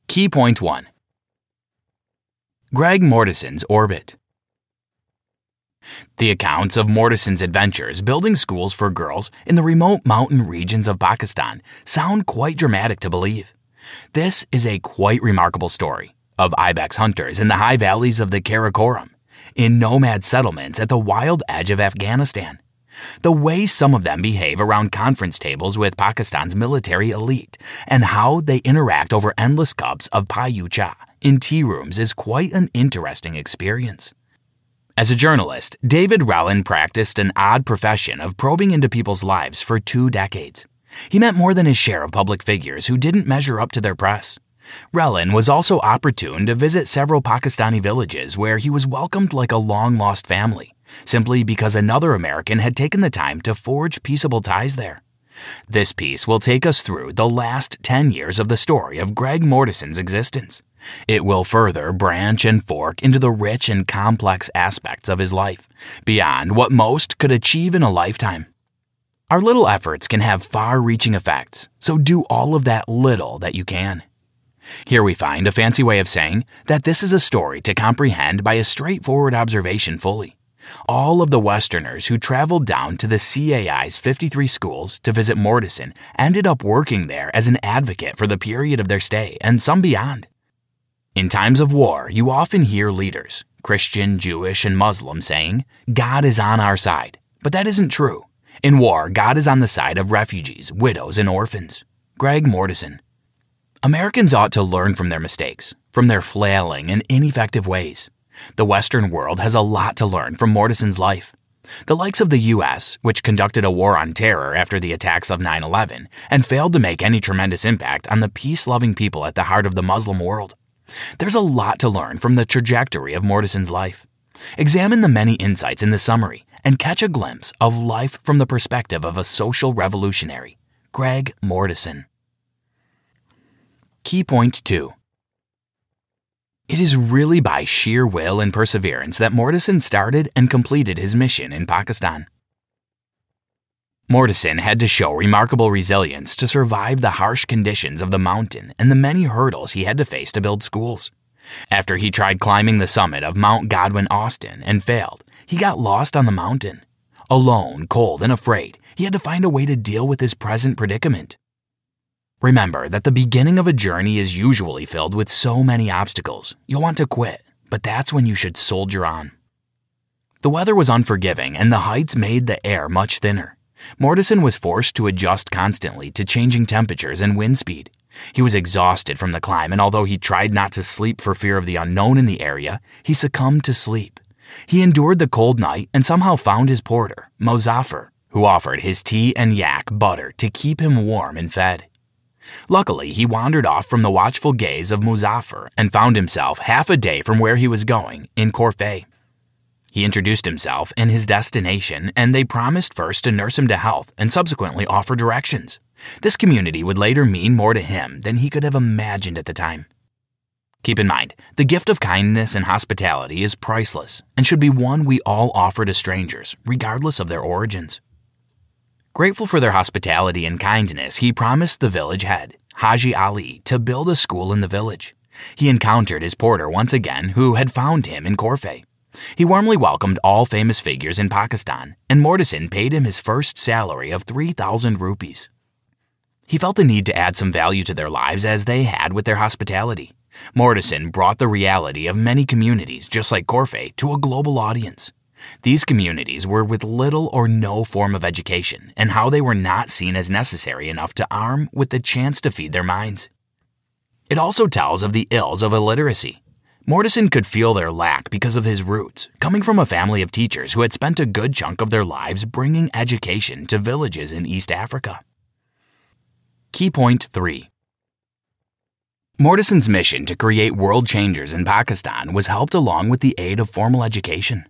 Key point 1. Greg Mortenson's orbit. The accounts of Mortenson's adventures building schools for girls in the remote mountain regions of Pakistan sound quite dramatic to believe. This is a quite remarkable story of ibex hunters in the high valleys of the Karakoram, in nomad settlements at the wild edge of Afghanistan. The way some of them behave around conference tables with Pakistan's military elite and how they interact over endless cups of payu cha in tea rooms is quite an interesting experience. As a journalist, David Relin practiced an odd profession of probing into people's lives for 2 decades. He met more than his share of public figures who didn't measure up to their press. Relin was also opportune to visit several Pakistani villages where he was welcomed like a long-lost family, simply because another American had taken the time to forge peaceable ties there. This piece will take us through the last 10 years of the story of Greg Mortenson's existence. It will further branch and fork into the rich and complex aspects of his life, beyond what most could achieve in a lifetime. Our little efforts can have far-reaching effects, so do all of that little that you can. Here we find a fancy way of saying that this is a story to comprehend by a straightforward observation fully. All of the Westerners who traveled down to the CAI's 53 schools to visit Mortenson ended up working there as an advocate for the period of their stay, and some beyond. In times of war, you often hear leaders, Christian, Jewish, and Muslim, saying, "God is on our side." But that isn't true. In war, God is on the side of refugees, widows, and orphans. Greg Mortenson. Americans ought to learn from their mistakes, from their flailing and ineffective ways. The Western world has a lot to learn from Mortenson's life. The likes of the U.S., which conducted a war on terror after the attacks of 9/11 and failed to make any tremendous impact on the peace-loving people at the heart of the Muslim world. There's a lot to learn from the trajectory of Mortenson's life. Examine the many insights in the summary and catch a glimpse of life from the perspective of a social revolutionary, Greg Mortenson. Key point 2. It is really by sheer will and perseverance that Mortenson started and completed his mission in Pakistan. Mortenson had to show remarkable resilience to survive the harsh conditions of the mountain and the many hurdles he had to face to build schools. After he tried climbing the summit of Mount Godwin Austen and failed, he got lost on the mountain. Alone, cold, and afraid, he had to find a way to deal with his present predicament. Remember that the beginning of a journey is usually filled with so many obstacles. You'll want to quit, but that's when you should soldier on. The weather was unforgiving and the heights made the air much thinner. Mortenson was forced to adjust constantly to changing temperatures and wind speed. He was exhausted from the climb, and although he tried not to sleep for fear of the unknown in the area, he succumbed to sleep. He endured the cold night and somehow found his porter, Muzaffar, who offered his tea and yak butter to keep him warm and fed. Luckily, he wandered off from the watchful gaze of Muzaffar and found himself half a day from where he was going, in Corfe. He introduced himself and his destination, and they promised first to nurse him to health and subsequently offer directions. This community would later mean more to him than he could have imagined at the time. Keep in mind, the gift of kindness and hospitality is priceless and should be one we all offer to strangers, regardless of their origins. Grateful for their hospitality and kindness, he promised the village head, Haji Ali, to build a school in the village. He encountered his porter once again, who had found him in Corfe. He warmly welcomed all famous figures in Pakistan, and Mortenson paid him his first salary of 3,000 rupees. He felt the need to add some value to their lives as they had with their hospitality. Mortenson brought the reality of many communities, just like Corfe, to a global audience. These communities were with little or no form of education, and how they were not seen as necessary enough to arm with the chance to feed their minds. It also tells of the ills of illiteracy. Mortenson could feel their lack because of his roots, coming from a family of teachers who had spent a good chunk of their lives bringing education to villages in East Africa. Key point 3. Mortenson's mission to create world changers in Pakistan was helped along with the aid of formal education.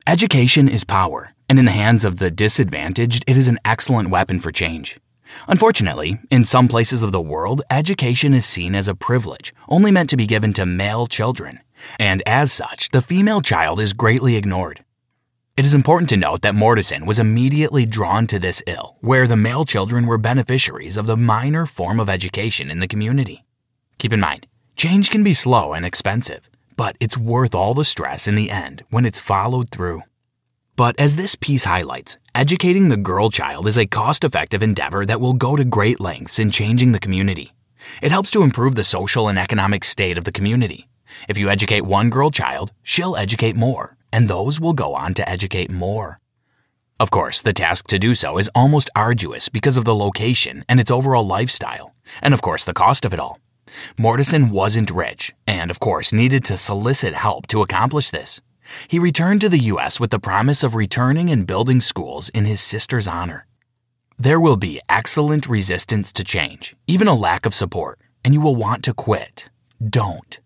Education is power, and in the hands of the disadvantaged, it is an excellent weapon for change. Unfortunately, in some places of the world, education is seen as a privilege, only meant to be given to male children, and as such, the female child is greatly ignored. It is important to note that Mortenson was immediately drawn to this ill, where the male children were beneficiaries of the minor form of education in the community. Keep in mind, change can be slow and expensive, but it's worth all the stress in the end when it's followed through. But as this piece highlights, educating the girl child is a cost-effective endeavor that will go to great lengths in changing the community. It helps to improve the social and economic state of the community. If you educate one girl child, she'll educate more, and those will go on to educate more. Of course, the task to do so is almost arduous because of the location and its overall lifestyle, and of course the cost of it all. Mortenson wasn't rich, and of course needed to solicit help to accomplish this. He returned to the U.S. with the promise of returning and building schools in his sister's honor. There will be excellent resistance to change, even a lack of support, and you will want to quit. Don't.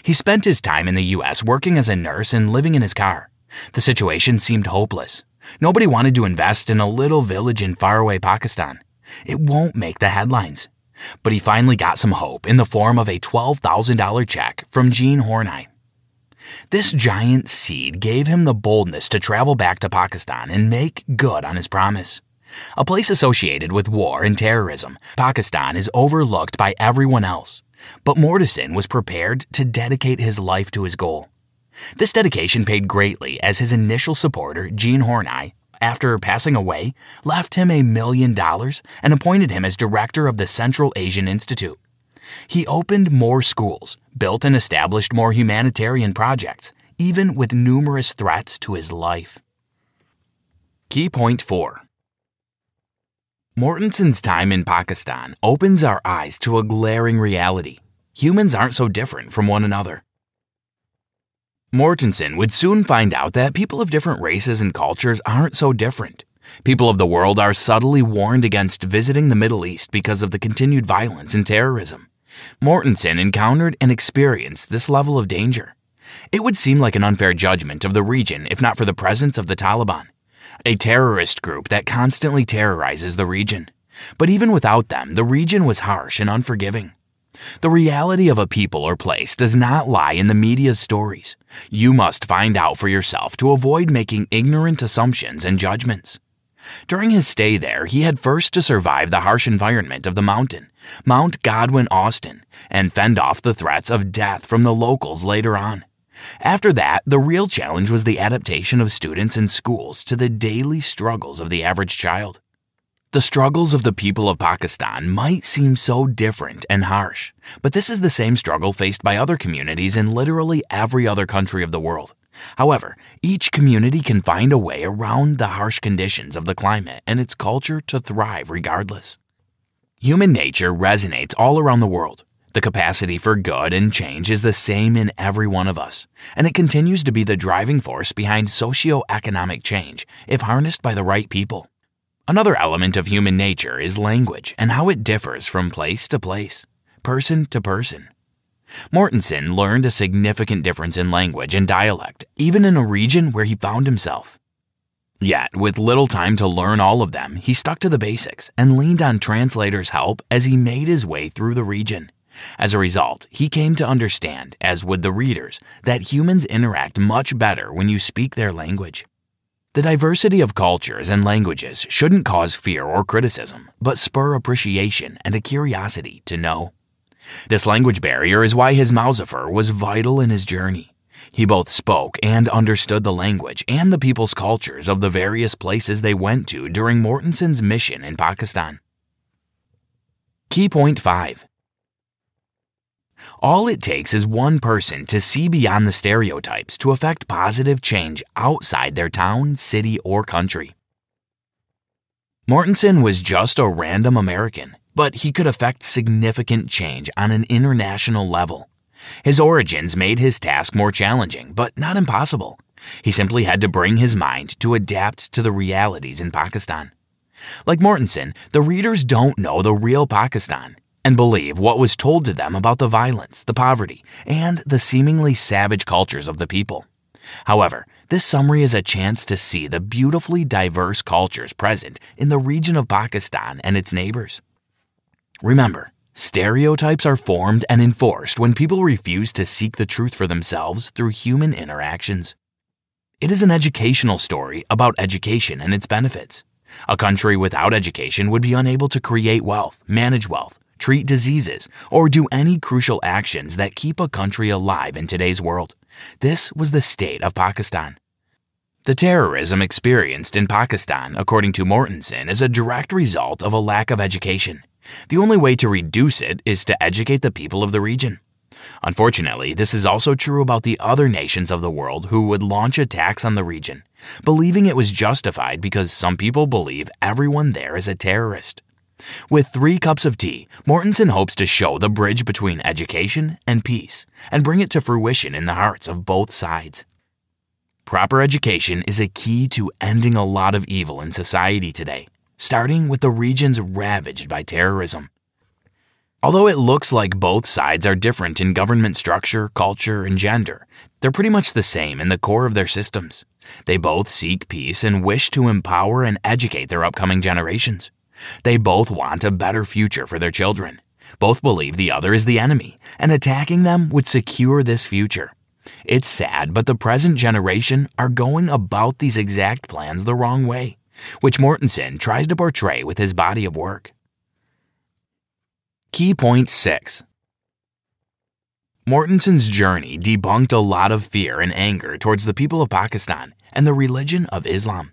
He spent his time in the U.S. working as a nurse and living in his car. The situation seemed hopeless. Nobody wanted to invest in a little village in faraway Pakistan. It won't make the headlines. But he finally got some hope in the form of a $12,000 check from Jean Horney. This giant seed gave him the boldness to travel back to Pakistan and make good on his promise. A place associated with war and terrorism, Pakistan is overlooked by everyone else. But Mortenson was prepared to dedicate his life to his goal. This dedication paid greatly as his initial supporter, Jean Horney, after passing away, left him $1 million and appointed him as director of the Central Asian Institute. He opened more schools, built and established more humanitarian projects, even with numerous threats to his life. Key point 4. Mortenson's time in Pakistan opens our eyes to a glaring reality. Humans aren't so different from one another. Mortenson would soon find out that people of different races and cultures aren't so different. People of the world are subtly warned against visiting the Middle East because of the continued violence and terrorism. Mortenson encountered and experienced this level of danger. It would seem like an unfair judgment of the region if not for the presence of the Taliban, a terrorist group that constantly terrorizes the region. But even without them, the region was harsh and unforgiving. The reality of a people or place does not lie in the media's stories. You must find out for yourself to avoid making ignorant assumptions and judgments. During his stay there, he had first to survive the harsh environment of the mountain, Mount Godwin Austen, and fend off the threats of death from the locals later on. After that, the real challenge was the adaptation of students and schools to the daily struggles of the average child. The struggles of the people of Pakistan might seem so different and harsh, but this is the same struggle faced by other communities in literally every other country of the world. However, each community can find a way around the harsh conditions of the climate and its culture to thrive regardless. Human nature resonates all around the world. The capacity for good and change is the same in every one of us, and it continues to be the driving force behind socio-economic change if harnessed by the right people. Another element of human nature is language and how it differs from place to place, person to person. Mortenson learned a significant difference in language and dialect, even in a region where he found himself. Yet, with little time to learn all of them, he stuck to the basics and leaned on translators' help as he made his way through the region. As a result, he came to understand, as would the readers, that humans interact much better when you speak their language. The diversity of cultures and languages shouldn't cause fear or criticism, but spur appreciation and a curiosity to know. This language barrier is why his Mauzafer was vital in his journey. He both spoke and understood the language and the people's cultures of the various places they went to during Mortenson's mission in Pakistan. Key point 5. All it takes is one person to see beyond the stereotypes to affect positive change outside their town, city, or country. Mortenson was just a random American, but he could affect significant change on an international level. His origins made his task more challenging, but not impossible. He simply had to bring his mind to adapt to the realities in Pakistan. Like Mortenson, the readers don't know the real Pakistan and believe what was told to them about the violence, the poverty, and the seemingly savage cultures of the people. However, this summary is a chance to see the beautifully diverse cultures present in the region of Pakistan and its neighbors. Remember, stereotypes are formed and enforced when people refuse to seek the truth for themselves through human interactions. It is an educational story about education and its benefits. A country without education would be unable to create wealth, manage wealth, treat diseases, or do any crucial actions that keep a country alive in today's world. This was the state of Pakistan. The terrorism experienced in Pakistan, according to Mortenson, is a direct result of a lack of education. The only way to reduce it is to educate the people of the region. Unfortunately, this is also true about the other nations of the world who would launch attacks on the region, believing it was justified because some people believe everyone there is a terrorist. With 3 cups of tea, Mortenson hopes to show the bridge between education and peace and bring it to fruition in the hearts of both sides. Proper education is a key to ending a lot of evil in society today, starting with the regions ravaged by terrorism. Although it looks like both sides are different in government structure, culture, and gender, they're pretty much the same in the core of their systems. They both seek peace and wish to empower and educate their upcoming generations. They both want a better future for their children. Both believe the other is the enemy, and attacking them would secure this future. It's sad, but the present generation are going about these exact plans the wrong way, which Mortenson tries to portray with his body of work. Key point 6. Mortenson's journey debunked a lot of fear and anger towards the people of Pakistan and the religion of Islam.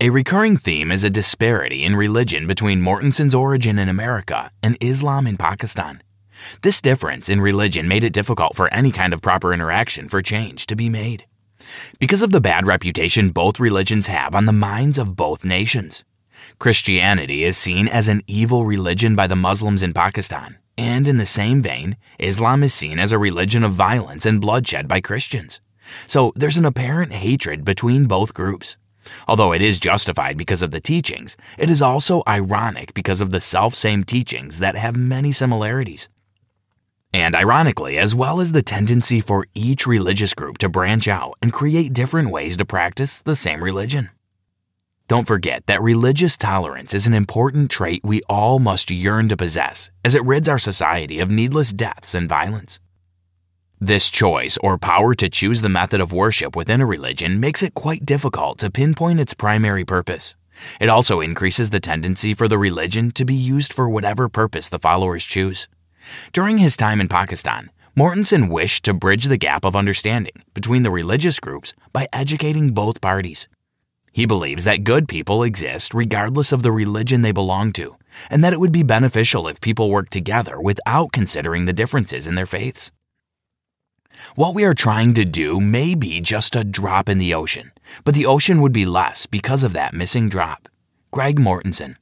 A recurring theme is a disparity in religion between Mortenson's origin in America and Islam in Pakistan. This difference in religion made it difficult for any kind of proper interaction for change to be made, because of the bad reputation both religions have on the minds of both nations. Christianity is seen as an evil religion by the Muslims in Pakistan, and in the same vein, Islam is seen as a religion of violence and bloodshed by Christians. So there's an apparent hatred between both groups. Although it is justified because of the teachings, it is also ironic because of the self-same teachings that have many similarities. And ironically, as well as the tendency for each religious group to branch out and create different ways to practice the same religion. Don't forget that religious tolerance is an important trait we all must yearn to possess, as it rids our society of needless deaths and violence. This choice or power to choose the method of worship within a religion makes it quite difficult to pinpoint its primary purpose. It also increases the tendency for the religion to be used for whatever purpose the followers choose. During his time in Pakistan, Mortenson wished to bridge the gap of understanding between the religious groups by educating both parties. He believes that good people exist regardless of the religion they belong to, and that it would be beneficial if people worked together without considering the differences in their faiths. What we are trying to do may be just a drop in the ocean, but the ocean would be less because of that missing drop. Greg Mortenson.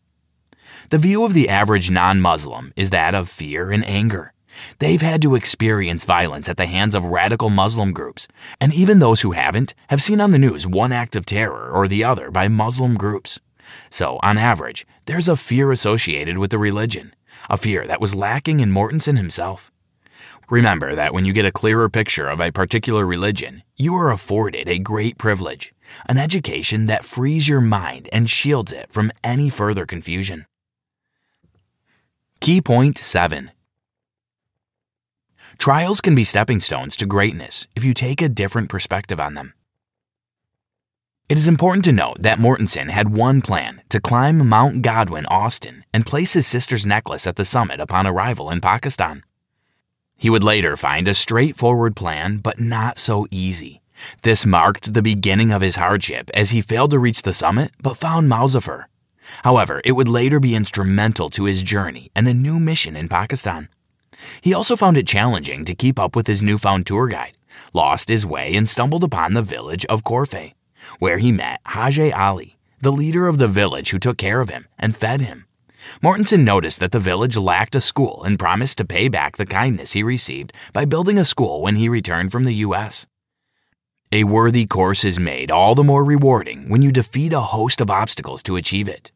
The view of the average non-Muslim is that of fear and anger. They've had to experience violence at the hands of radical Muslim groups, and even those who haven't have seen on the news one act of terror or the other by Muslim groups. So, on average, there's a fear associated with the religion, a fear that was lacking in Mortenson himself. Remember that when you get a clearer picture of a particular religion, you are afforded a great privilege, an education that frees your mind and shields it from any further confusion. Key point 7. Trials can be stepping stones to greatness if you take a different perspective on them. It is important to note that Mortenson had one plan to climb Mount Godwin, Austin, and place his sister's necklace at the summit upon arrival in Pakistan. He would later find a straightforward plan, but not so easy. This marked the beginning of his hardship as he failed to reach the summit but found Muzaffar. However, it would later be instrumental to his journey and a new mission in Pakistan. He also found it challenging to keep up with his newfound tour guide, lost his way and stumbled upon the village of Korfe, where he met Hajj Ali, the leader of the village who took care of him and fed him. Mortenson noticed that the village lacked a school and promised to pay back the kindness he received by building a school when he returned from the U.S. A worthy course is made all the more rewarding when you defeat a host of obstacles to achieve it.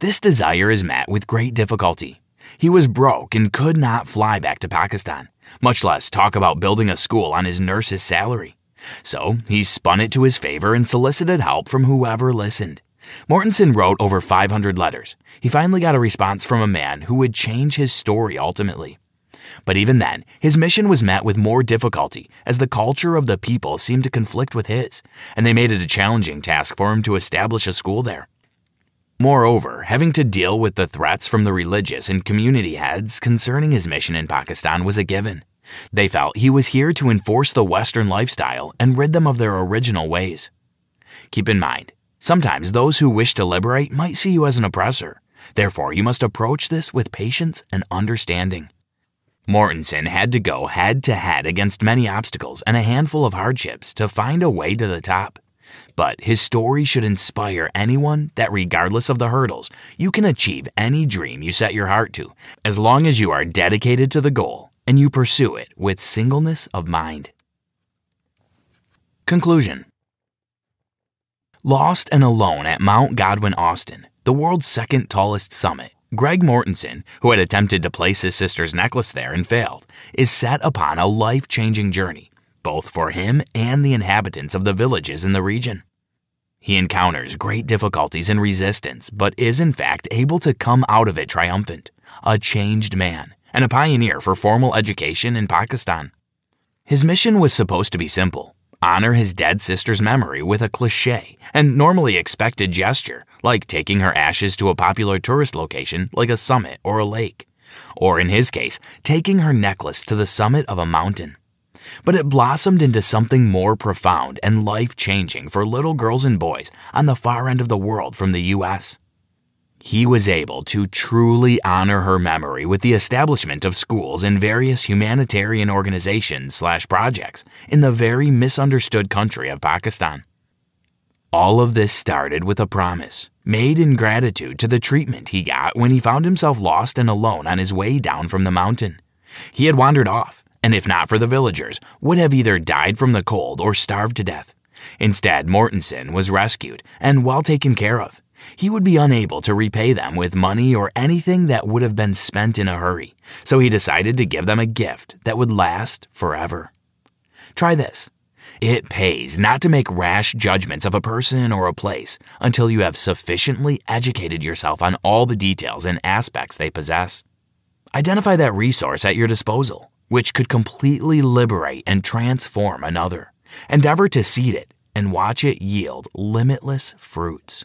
This desire is met with great difficulty. He was broke and could not fly back to Pakistan, much less talk about building a school on his nurse's salary. So he spun it to his favor and solicited help from whoever listened. Mortenson wrote over 500 letters. He finally got a response from a man who would change his story ultimately. But even then, his mission was met with more difficulty as the culture of the people seemed to conflict with his, and they made it a challenging task for him to establish a school there. Moreover, having to deal with the threats from the religious and community heads concerning his mission in Pakistan was a given. They felt he was here to enforce the Western lifestyle and rid them of their original ways. Keep in mind, sometimes those who wish to liberate might see you as an oppressor. Therefore, you must approach this with patience and understanding. Mortenson had to go head-to-head against many obstacles and a handful of hardships to find a way to the top. But his story should inspire anyone that regardless of the hurdles, you can achieve any dream you set your heart to, as long as you are dedicated to the goal and you pursue it with singleness of mind. Conclusion. Lost and alone at Mount Godwin, Austin, the world's second tallest summit, Greg Mortenson, who had attempted to place his sister's necklace there and failed, is set upon a life-changing journey, both for him and the inhabitants of the villages in the region. He encounters great difficulties and resistance, but is in fact able to come out of it triumphant, a changed man, and a pioneer for formal education in Pakistan. His mission was supposed to be simple: honor his dead sister's memory with a cliché and normally expected gesture, like taking her ashes to a popular tourist location like a summit or a lake, or in his case, taking her necklace to the summit of a mountain. But it blossomed into something more profound and life-changing for little girls and boys on the far end of the world from the U.S. He was able to truly honor her memory with the establishment of schools and various humanitarian organizations/projects in the very misunderstood country of Pakistan. All of this started with a promise, made in gratitude to the treatment he got when he found himself lost and alone on his way down from the mountain. He had wandered off, and if not for the villagers, would have either died from the cold or starved to death. Instead, Mortenson was rescued and well taken care of. He would be unable to repay them with money or anything that would have been spent in a hurry, so he decided to give them a gift that would last forever. Try this. It pays not to make rash judgments of a person or a place until you have sufficiently educated yourself on all the details and aspects they possess. Identify that resource at your disposal, which could completely liberate and transform another. Endeavor to seed it and watch it yield limitless fruits.